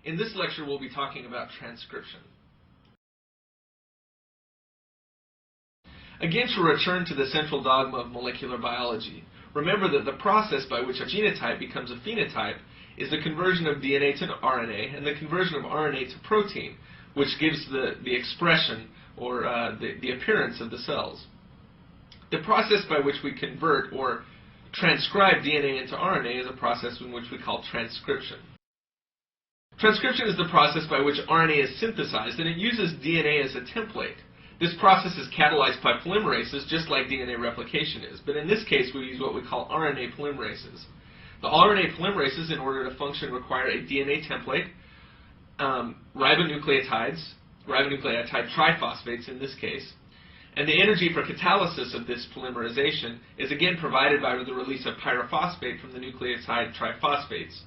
In this lecture, we'll be talking about transcription. Again, to return to the central dogma of molecular biology, remember that the process by which a genotype becomes a phenotype is the conversion of DNA to RNA and the conversion of RNA to protein, which gives the expression or the appearance of the cells. The process by which we convert or transcribe DNA into RNA is a process in which we call transcription. Transcription is the process by which RNA is synthesized, and it uses DNA as a template. This process is catalyzed by polymerases, just like DNA replication is, but in this case we use what we call RNA polymerases. The RNA polymerases, in order to function, require a DNA template, ribonucleotide triphosphates in this case, and the energy for catalysis of this polymerization is again provided by the release of pyrophosphate from the nucleotide triphosphates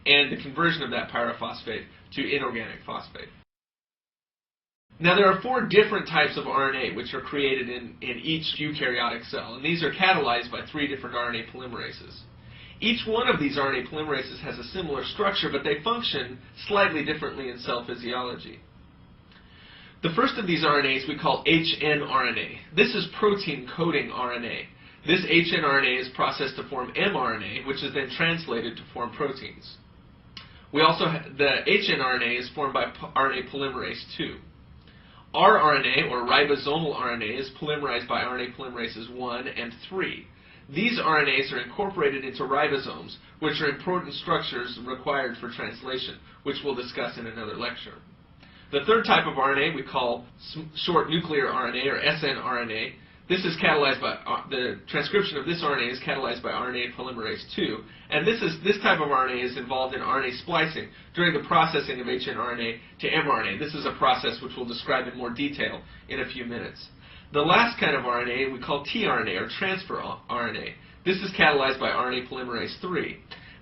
and the conversion of that pyrophosphate to inorganic phosphate. Now, there are 4 different types of RNA which are created in each eukaryotic cell, and these are catalyzed by 3 different RNA polymerases. Each one of these RNA polymerases has a similar structure, but they function slightly differently in cell physiology. The first of these RNAs we call hnRNA. This is protein-coding RNA. This hnRNA is processed to form mRNA, which is then translated to form proteins. We also have the hnRNA is formed by RNA polymerase II. rRNA, or ribosomal RNA, is polymerized by RNA polymerases I and III. These RNAs are incorporated into ribosomes, which are important structures required for translation, which we'll discuss in another lecture. The third type of RNA we call short nuclear RNA, or snRNA. This is catalyzed by the transcription of this RNA is catalyzed by RNA polymerase II, and this type of RNA is involved in RNA splicing during the processing of hnRNA to mRNA. This is a process which we'll describe in more detail in a few minutes. The last kind of RNA we call tRNA, or transfer RNA. This is catalyzed by RNA polymerase III.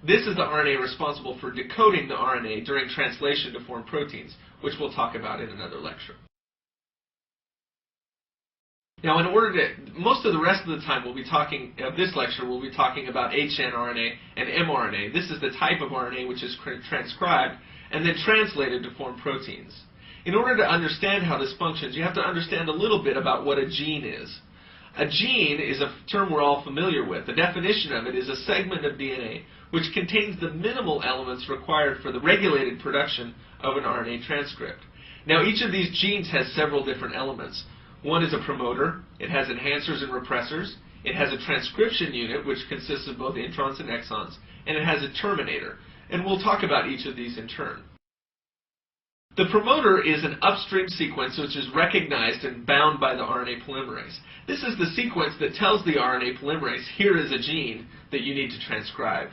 This is the RNA responsible for decoding the RNA during translation to form proteins, which we'll talk about in another lecture. Now, most of the rest of the time this lecture we'll be talking about hnRNA and mRNA. This is the type of RNA which is transcribed and then translated to form proteins. In order to understand how this functions, you have to understand a little bit about what a gene is. A gene is a term we're all familiar with. The definition of it is a segment of DNA which contains the minimal elements required for the regulated production of an RNA transcript. Now, each of these genes has several different elements. One is a promoter, it has enhancers and repressors, it has a transcription unit which consists of both introns and exons, and it has a terminator. And we'll talk about each of these in turn. The promoter is an upstream sequence which is recognized and bound by the RNA polymerase. This is the sequence that tells the RNA polymerase, here is a gene that you need to transcribe.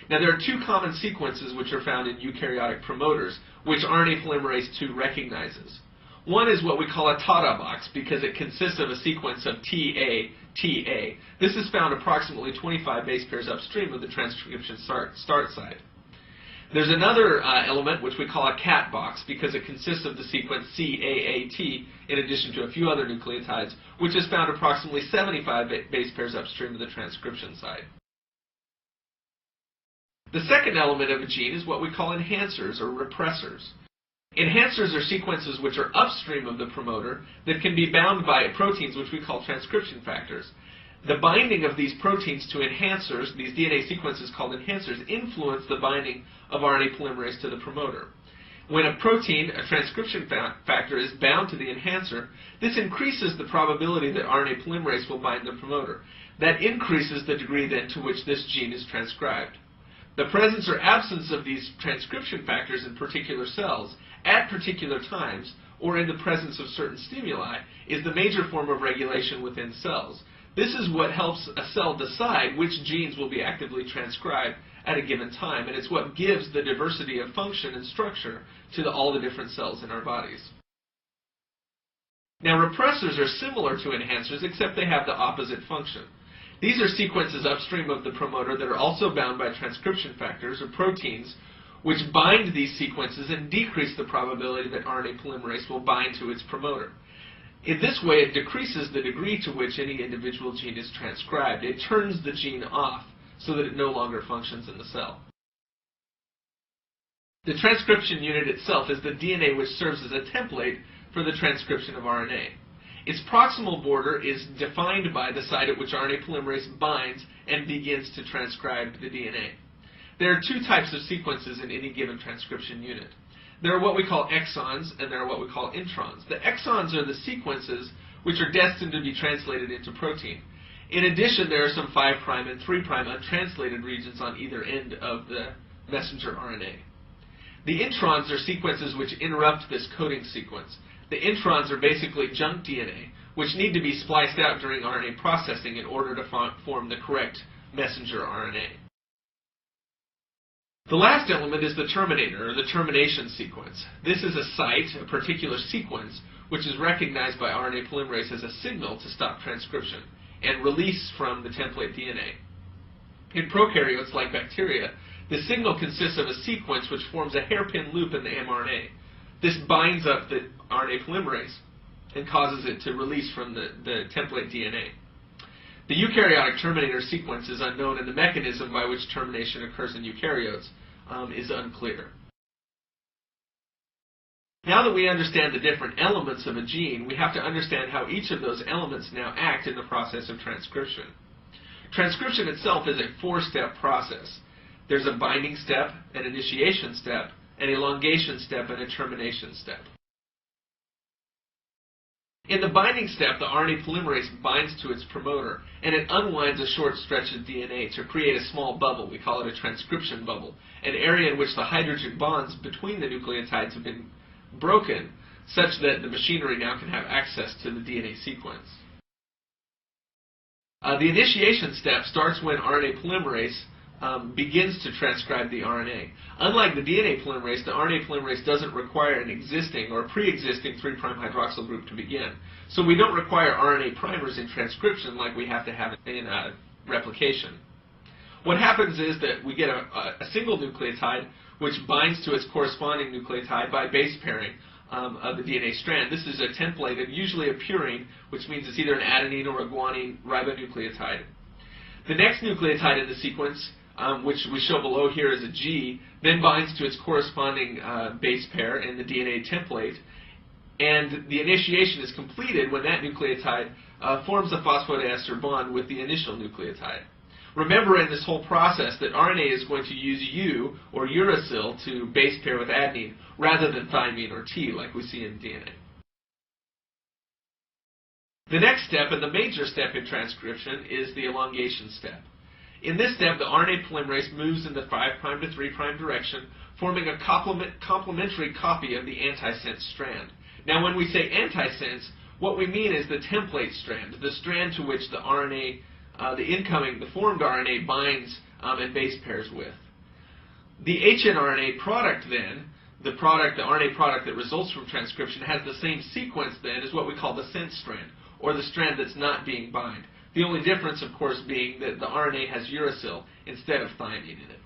Now, there are 2 common sequences which are found in eukaryotic promoters, which RNA polymerase II recognizes. One is what we call a TATA box because it consists of a sequence of TA, TA. This is found approximately 25 base pairs upstream of the transcription start site. There's another element which we call a CAT box because it consists of the sequence CAAT in addition to a few other nucleotides, which is found approximately 75 base pairs upstream of the transcription site. The second element of a gene is what we call enhancers or repressors. Enhancers are sequences which are upstream of the promoter that can be bound by proteins which we call transcription factors. The binding of these proteins to enhancers, these DNA sequences called enhancers, influence the binding of RNA polymerase to the promoter. When a protein, a transcription factor, is bound to the enhancer, this increases the probability that RNA polymerase will bind the promoter. That increases the degree then to which this gene is transcribed. The presence or absence of these transcription factors in particular cells at particular times, or in the presence of certain stimuli, is the major form of regulation within cells. This is what helps a cell decide which genes will be actively transcribed at a given time, and it's what gives the diversity of function and structure to all the different cells in our bodies. Now, repressors are similar to enhancers, except they have the opposite function. These are sequences upstream of the promoter that are also bound by transcription factors, or proteins, which bind these sequences and decrease the probability that RNA polymerase will bind to its promoter. In this way, it decreases the degree to which any individual gene is transcribed. It turns the gene off so that it no longer functions in the cell. The transcription unit itself is the DNA which serves as a template for the transcription of RNA. Its proximal border is defined by the site at which RNA polymerase binds and begins to transcribe the DNA. There are two types of sequences in any given transcription unit. There are what we call exons and there are what we call introns. The exons are the sequences which are destined to be translated into protein. In addition, there are some 5' and 3' untranslated regions on either end of the messenger RNA. The introns are sequences which interrupt this coding sequence. The introns are basically junk DNA, which need to be spliced out during RNA processing in order to form the correct messenger RNA. The last element is the terminator, or the termination sequence. This is a site, a particular sequence, which is recognized by RNA polymerase as a signal to stop transcription and release from the template DNA. In prokaryotes like bacteria, the signal consists of a sequence which forms a hairpin loop in the mRNA. This binds up the RNA polymerase and causes it to release from the template DNA. The eukaryotic terminator sequence is unknown, and the mechanism by which termination occurs in eukaryotes is unclear. Now that we understand the different elements of a gene, we have to understand how each of those elements now act in the process of transcription. Transcription itself is a 4-step process. There's a binding step, an initiation step, an elongation step, and a termination step. In the binding step, the RNA polymerase binds to its promoter, and it unwinds a short stretch of DNA to create a small bubble. We call it a transcription bubble, an area in which the hydrogen bonds between the nucleotides have been broken, such that the machinery now can have access to the DNA sequence. The initiation step starts when RNA polymerase begins to transcribe the RNA. Unlike the DNA polymerase, the RNA polymerase doesn't require an existing or pre-existing 3' hydroxyl group to begin. So we don't require RNA primers in transcription like we have to have in replication. What happens is that we get a single nucleotide which binds to its corresponding nucleotide by base pairing of the DNA strand. This is a template of usually a purine, which means it's either an adenine or a guanine ribonucleotide. The next nucleotide in the sequence, which we show below here as a G, then binds to its corresponding base pair in the DNA template, and the initiation is completed when that nucleotide forms a phosphodiester bond with the initial nucleotide. Remember in this whole process that RNA is going to use U, or uracil, to base pair with adenine, rather than thymine or T, like we see in DNA. The next step, and the major step in transcription, is the elongation step. In this step, the RNA polymerase moves in the 5' to 3' direction, forming a complementary copy of the antisense strand. Now, when we say antisense, what we mean is the template strand, the strand to which the RNA, the formed RNA binds and base pairs with. The hnRNA product then, the RNA product that results from transcription, has the same sequence then as what we call the sense strand, or the strand that's not being bind. The only difference, of course, being that the RNA has uracil instead of thymine in it.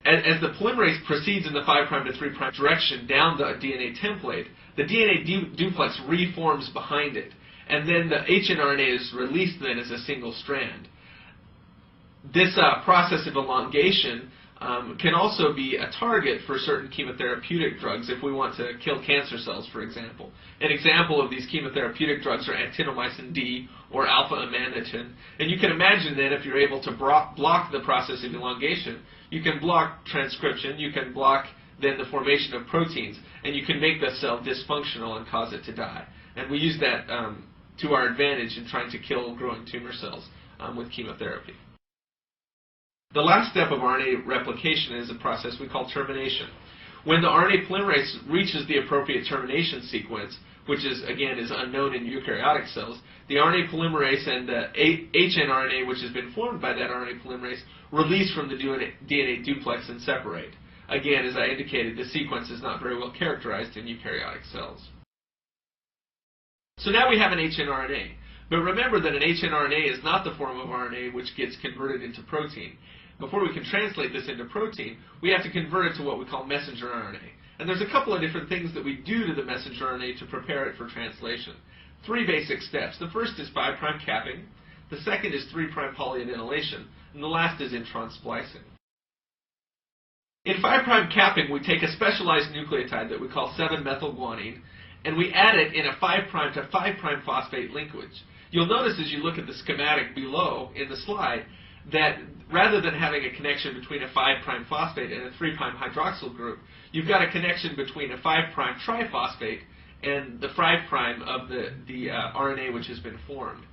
As the polymerase proceeds in the 5' to 3' direction down the DNA template, the DNA duplex reforms behind it, and then the hnRNA is released then as a single strand. This process of elongation can also be a target for certain chemotherapeutic drugs if we want to kill cancer cells, for example. An example of these chemotherapeutic drugs are actinomycin D or alpha-amanitin. And you can imagine that if you're able to block the process of elongation, you can block transcription, you can block then the formation of proteins, and you can make the cell dysfunctional and cause it to die. And we use that to our advantage in trying to kill growing tumor cells with chemotherapy. The last step of RNA replication is a process we call termination. When the RNA polymerase reaches the appropriate termination sequence, which is unknown in eukaryotic cells, the RNA polymerase and the hnRNA, which has been formed by that RNA polymerase, release from the DNA duplex and separate. Again, as I indicated, the sequence is not very well characterized in eukaryotic cells. So now we have an hnRNA. But remember that an hnRNA is not the form of RNA which gets converted into protein. Before we can translate this into protein, we have to convert it to what we call messenger RNA. And there's a couple of different things that we do to the messenger RNA to prepare it for translation. 3 basic steps. The first is 5' capping, the second is 3' polyadenylation, and the last is intron splicing. In 5' capping, we take a specialized nucleotide that we call 7-methylguanine, and we add it in a 5' to 5' phosphate linkage. You'll notice as you look at the schematic below in the slide that rather than having a connection between a 5' phosphate and a 3' hydroxyl group, you've got a connection between a 5' triphosphate and the 5' of the RNA which has been formed.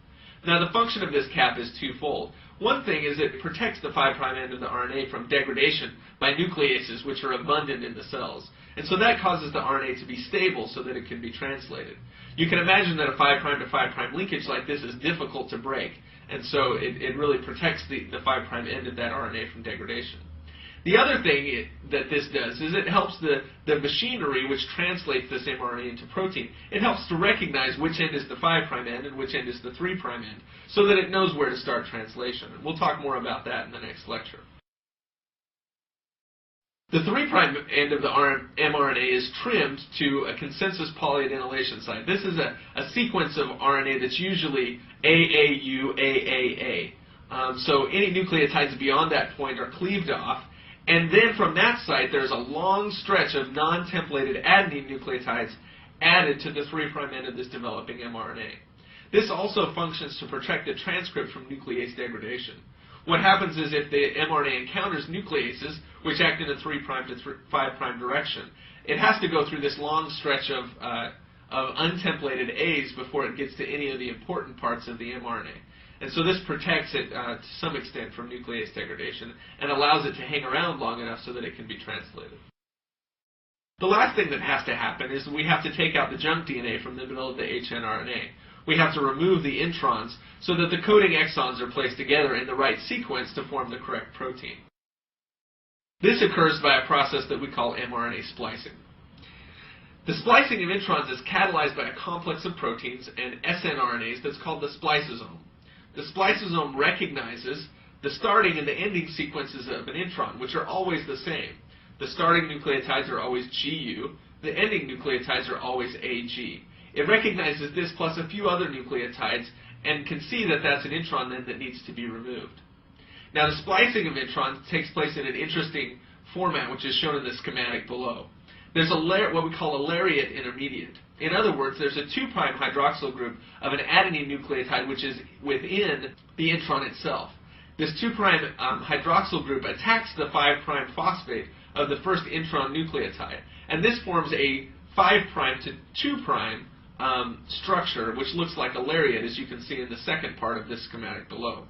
Now, the function of this cap is twofold. One thing is it protects the 5' end of the RNA from degradation by nucleases, which are abundant in the cells. And so that causes the RNA to be stable so that it can be translated. You can imagine that a 5' to 5' linkage like this is difficult to break, and so it really protects the 5' end of that RNA from degradation. The other thing that this does is it helps the machinery which translates this mRNA into protein. It helps to recognize which end is the 5' end and which end is the 3' end, so that it knows where to start translation. And we'll talk more about that in the next lecture. The 3' end of the mRNA is trimmed to a consensus polyadenylation site. This is a sequence of RNA that's usually AAU, AAA. So any nucleotides beyond that point are cleaved off. And then from that site, there's a long stretch of non-templated adenine nucleotides added to the 3' end of this developing mRNA. This also functions to protect the transcript from nuclease degradation. What happens is if the mRNA encounters nucleases, which act in a 3' to 5' direction, it has to go through this long stretch of untemplated A's before it gets to any of the important parts of the mRNA. And so this protects it to some extent from nuclease degradation and allows it to hang around long enough so that it can be translated. The last thing that has to happen is we have to take out the junk DNA from the middle of the hnRNA. We have to remove the introns so that the coding exons are placed together in the right sequence to form the correct protein. This occurs by a process that we call mRNA splicing. The splicing of introns is catalyzed by a complex of proteins and snRNAs that's called the spliceosome. The spliceosome recognizes the starting and the ending sequences of an intron, which are always the same. The starting nucleotides are always GU. The ending nucleotides are always AG. It recognizes this plus a few other nucleotides and can see that that's an intron then that needs to be removed. Now, the splicing of introns takes place in an interesting format, which is shown in the schematic below. There's what we call a lariat intermediate. In other words, there's a 2' hydroxyl group of an adenine nucleotide which is within the intron itself. This 2' hydroxyl group attacks the 5' phosphate of the first intron nucleotide, and this forms a 5' to 2' structure which looks like a lariat, as you can see in the second part of this schematic below.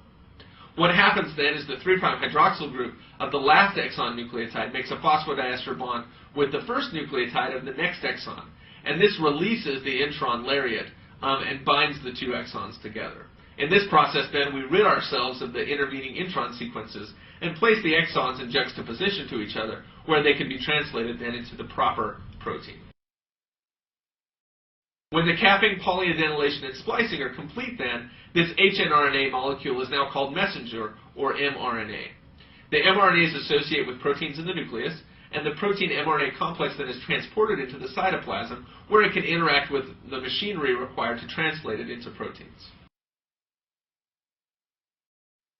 What happens then is the 3' hydroxyl group of the last exon nucleotide makes a phosphodiester bond with the first nucleotide of the next exon. And this releases the intron lariat and binds the two exons together. In this process, then, we rid ourselves of the intervening intron sequences and place the exons in juxtaposition to each other, where they can be translated then into the proper protein. When the capping, polyadenylation, and splicing are complete, then, this hnRNA molecule is now called messenger, or mRNA. The mRNAs associate with proteins in the nucleus, and the protein-mRNA complex then is transported into the cytoplasm, where it can interact with the machinery required to translate it into proteins.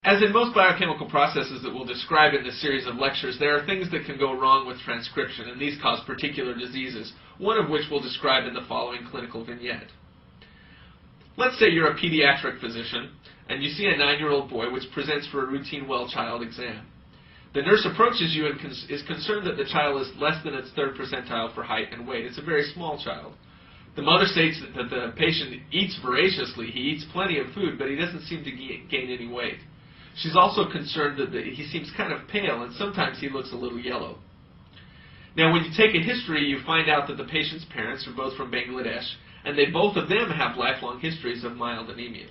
As in most biochemical processes that we'll describe in this series of lectures, there are things that can go wrong with transcription, and these cause particular diseases, one of which we'll describe in the following clinical vignette. Let's say you're a pediatric physician, and you see a 9-year-old boy which presents for a routine well-child exam. The nurse approaches you and is concerned that the child is less than its 3rd percentile for height and weight. It's a very small child. The mother states that the patient eats voraciously. He eats plenty of food, but he doesn't seem to gain any weight. She's also concerned that he seems kind of pale, and sometimes he looks a little yellow. Now, when you take a history, you find out that the patient's parents are both from Bangladesh, and both of them have lifelong histories of mild anemia.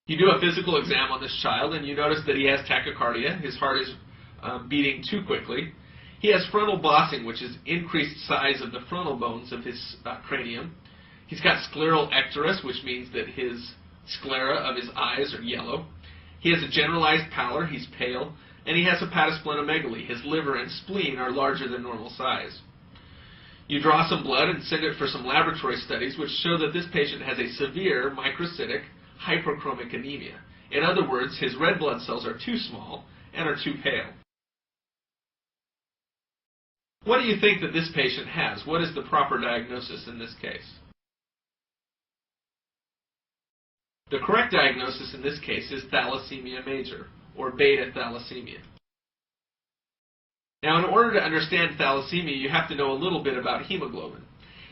You do a physical exam on this child, and you notice that he has tachycardia. His heart is beating too quickly. He has frontal bossing, which is increased size of the frontal bones of his cranium. He's got scleral ectorus, which means that his sclera of his eyes are yellow. He has a generalized pallor. He's pale. And he has hepatosplenomegaly. His liver and spleen are larger than normal size. You draw some blood and send it for some laboratory studies, which show that this patient has a severe microcytic hyperchromic anemia. In other words, his red blood cells are too small and are too pale. What do you think that this patient has? What is the proper diagnosis in this case? The correct diagnosis in this case is thalassemia major, or beta thalassemia. Now, in order to understand thalassemia, you have to know a little bit about hemoglobin.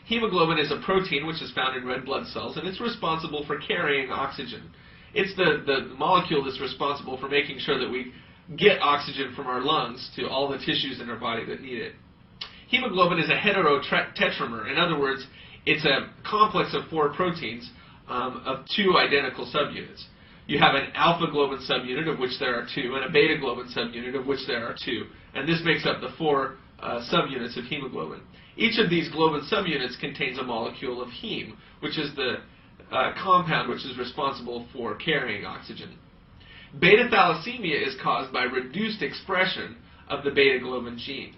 Hemoglobin is a protein which is found in red blood cells, and it's responsible for carrying oxygen. It's the molecule that's responsible for making sure that we get oxygen from our lungs to all the tissues in our body that need it. Hemoglobin is a heterotetramer. In other words, it's a complex of 4 proteins of 2 identical subunits. You have an alpha globin subunit, of which there are 2, and a beta globin subunit, of which there are 2. And this makes up the 4 subunits of hemoglobin. Each of these globin subunits contains a molecule of heme, which is the compound which is responsible for carrying oxygen. Beta thalassemia is caused by reduced expression of the beta globin gene.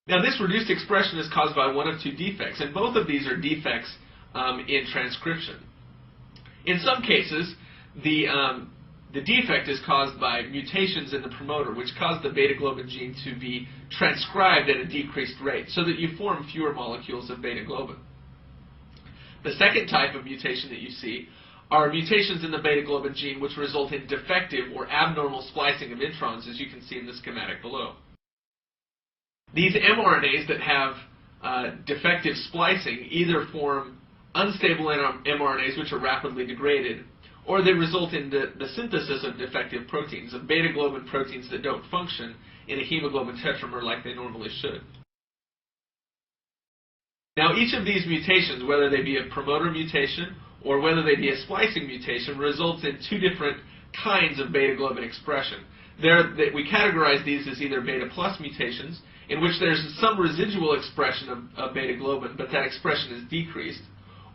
Now, this reduced expression is caused by one of 2 defects, and both of these are defects in transcription. In some cases, the defect is caused by mutations in the promoter, which cause the beta globin gene to be transcribed at a decreased rate, so that you form fewer molecules of beta globin. The second type of mutation that you see are mutations in the beta globin gene which result in defective or abnormal splicing of introns, as you can see in the schematic below. These mRNAs that have defective splicing either form unstable mRNAs which are rapidly degraded, or they result in the synthesis of defective proteins, of beta globin proteins that don't function in a hemoglobin tetramer like they normally should. Now, each of these mutations, whether they be a promoter mutation or whether they be a splicing mutation, results in 2 different kinds of beta globin expression. We categorize these as either beta plus mutations, in which there's some residual expression of beta globin, but that expression is decreased,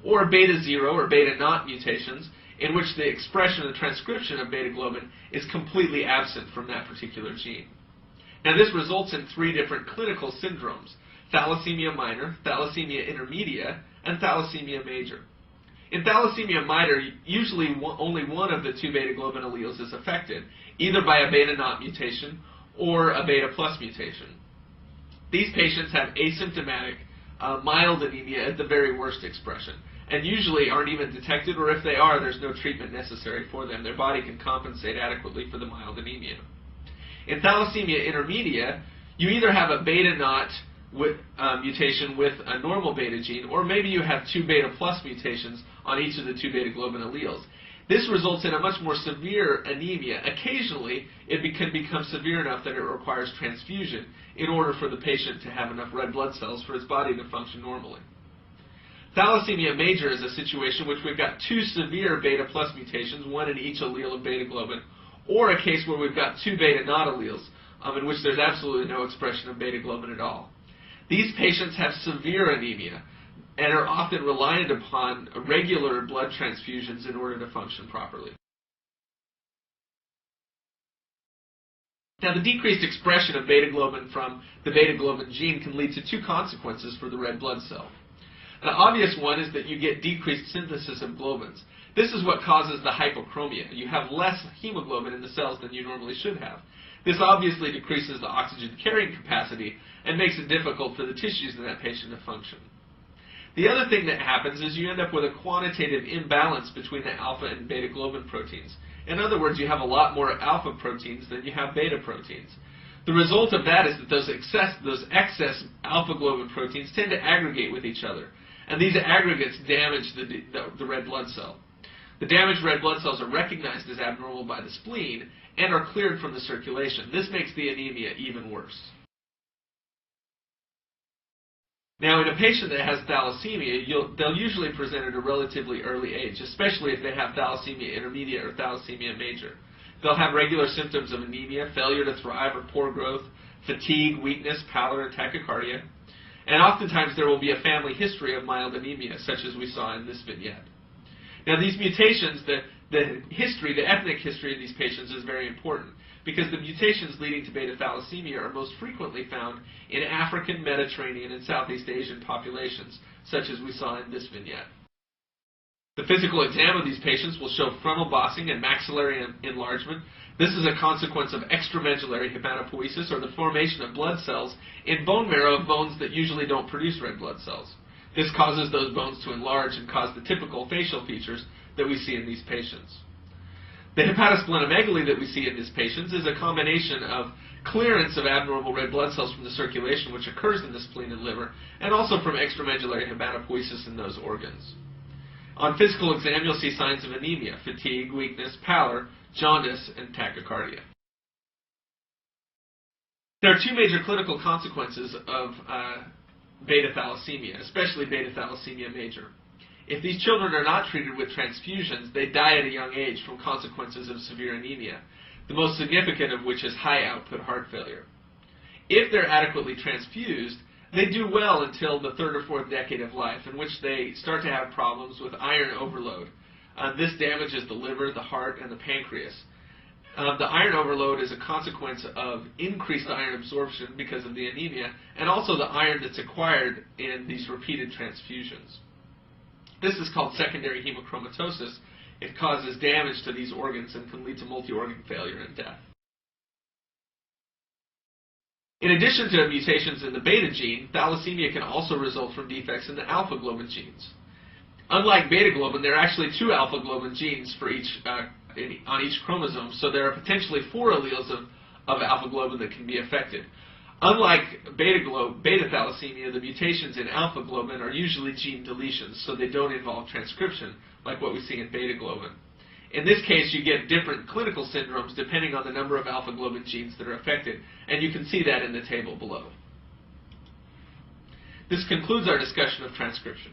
or beta 0 or beta naught mutations, in which the expression and transcription of beta globin is completely absent from that particular gene. Now, this results in 3 different clinical syndromes: thalassemia minor, thalassemia intermedia, and thalassemia major. In thalassemia minor, usually only one of the 2 beta globin alleles is affected, either by a beta naught mutation or a beta plus mutation. These patients have asymptomatic, mild anemia at the very worst expression, and usually aren't even detected, or if they are, there's no treatment necessary for them. Their body can compensate adequately for the mild anemia. In thalassemia intermedia, you either have a beta naught mutation with a normal beta gene, or maybe you have 2 beta plus mutations on each of the 2 beta globin alleles. This results in a much more severe anemia. Occasionally, it can become severe enough that it requires transfusion in order for the patient to have enough red blood cells for his body to function normally. Thalassemia major is a situation which we've got 2 severe beta plus mutations, one in each allele of beta globin, or a case where we've got 2 beta naught alleles in which there's absolutely no expression of beta globin at all. These patients have severe anemia and are often reliant upon regular blood transfusions in order to function properly. Now, the decreased expression of beta globin from the beta globin gene can lead to 2 consequences for the red blood cell. The obvious one is that you get decreased synthesis of globins. This is what causes the hypochromia. You have less hemoglobin in the cells than you normally should have. This obviously decreases the oxygen carrying capacity and makes it difficult for the tissues in that patient to function. The other thing that happens is you end up with a quantitative imbalance between the alpha and beta globin proteins. In other words, you have a lot more alpha proteins than you have beta proteins. The result of that is that those excess alpha globin proteins tend to aggregate with each other, and these aggregates damage the red blood cell. The damaged red blood cells are recognized as abnormal by the spleen and are cleared from the circulation. This makes the anemia even worse. Now, in a patient that has thalassemia, they'll usually present at a relatively early age, especially if they have thalassemia intermedia or thalassemia major. They'll have regular symptoms of anemia, failure to thrive or poor growth, fatigue, weakness, pallor, and tachycardia. And oftentimes there will be a family history of mild anemia, such as we saw in this vignette. Now, these mutations, the ethnic history of these patients is very important, because the mutations leading to beta thalassemia are most frequently found in African, Mediterranean, and Southeast Asian populations, such as we saw in this vignette. The physical exam of these patients will show frontal bossing and maxillary enlargement. This is a consequence of extramedullary hematopoiesis, or the formation of blood cells in bone marrow of bones that usually don't produce red blood cells. This causes those bones to enlarge and cause the typical facial features that we see in these patients. The hepatosplenomegaly that we see in these patients is a combination of clearance of abnormal red blood cells from the circulation, which occurs in the spleen and liver, and also from extramedullary hematopoiesis in those organs. On physical exam, you'll see signs of anemia, fatigue, weakness, pallor, jaundice, and tachycardia. There are two major clinical consequences of beta thalassemia, especially beta thalassemia major. If these children are not treated with transfusions, they die at a young age from consequences of severe anemia, the most significant of which is high output heart failure. If they're adequately transfused, they do well until the third or fourth decade of life, in which they start to have problems with iron overload. This damages the liver, the heart, and the pancreas. The iron overload is a consequence of increased iron absorption because of the anemia, and also the iron that's acquired in these repeated transfusions. This is called secondary hemochromatosis. It causes damage to these organs and can lead to multi-organ failure and death. In addition to mutations in the beta gene, thalassemia can also result from defects in the alpha globin genes. Unlike beta globin, there are actually 2 alpha globin genes for on each chromosome, so there are potentially 4 alleles of alpha globin that can be affected. Unlike beta thalassemia, the mutations in alpha globin are usually gene deletions, so they don't involve transcription like what we see in beta globin. In this case, you get different clinical syndromes depending on the number of alpha globin genes that are affected, and you can see that in the table below. This concludes our discussion of transcription.